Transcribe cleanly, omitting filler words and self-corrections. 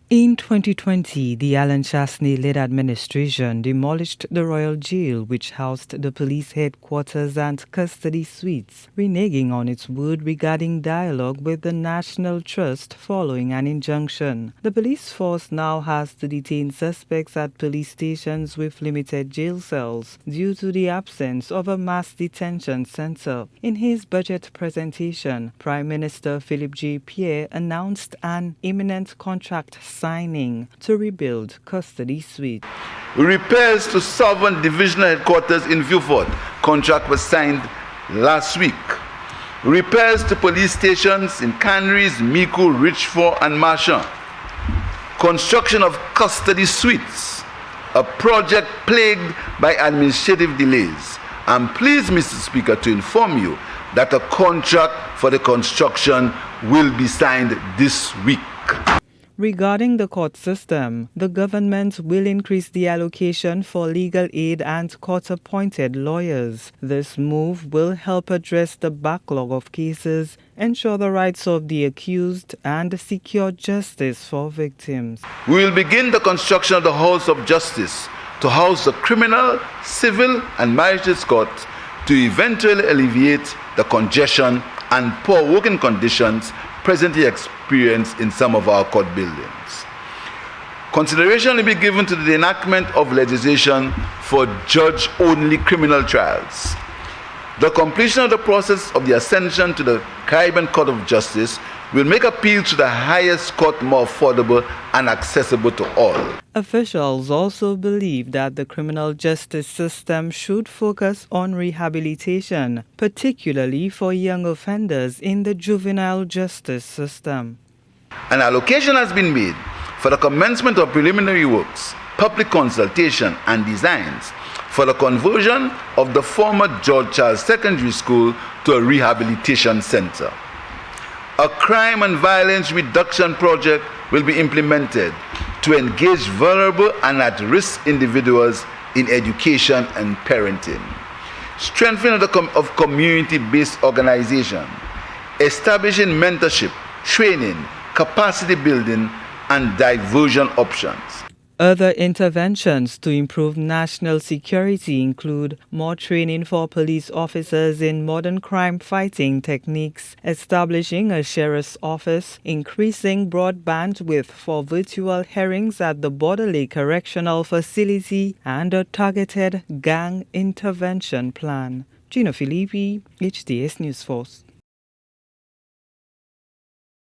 In 2020, the Alan Chasney-led administration demolished the Royal Jail, which housed the police headquarters and custody suites, reneging on its word regarding dialogue with the National Trust following an injunction. The police force now has to detain suspects at police stations with limited jail cells due to the absence of a mass detention center. In his budget presentation, Prime Minister Philip J. Pierre announced an imminent contract signing to rebuild custody suite. Repairs to Sovereign Divisional Headquarters in Vieux-Fort. Contract was signed last week. Repairs to police stations in Canries, Micoud, Richford, and Marchand. Construction of custody suites, a project plagued by administrative delays. I'm pleased, Mr. Speaker, to inform you that a contract for the construction will be signed this week. Regarding the court system, the government will increase the allocation for legal aid and court-appointed lawyers. This move will help address the backlog of cases, ensure the rights of the accused, and secure justice for victims. We will begin the construction of the House of Justice to house the criminal, civil, and magistrates courts to eventually alleviate the congestion and poor working conditions presently experienced in some of our court buildings. Consideration will be given to the enactment of legislation for judge-only criminal trials. The completion of the process of the ascension to the Caribbean Court of Justice will make appeal to the highest court more affordable and accessible to all. Officials also believe that the criminal justice system should focus on rehabilitation, particularly for young offenders in the juvenile justice system. An allocation has been made for the commencement of preliminary works, public consultation, and designs for the conversion of the former George Charles Secondary School to a rehabilitation center. A crime and violence reduction project will be implemented to engage vulnerable and at-risk individuals in education and parenting. Strengthening of community-based organization, establishing mentorship, training, capacity building, and diversion options. Other interventions to improve national security include more training for police officers in modern crime-fighting techniques, establishing a sheriff's office, increasing broadband width for virtual hearings at the Border Lake Correctional Facility, and a targeted gang intervention plan. Gina Filippi, HDS News Force.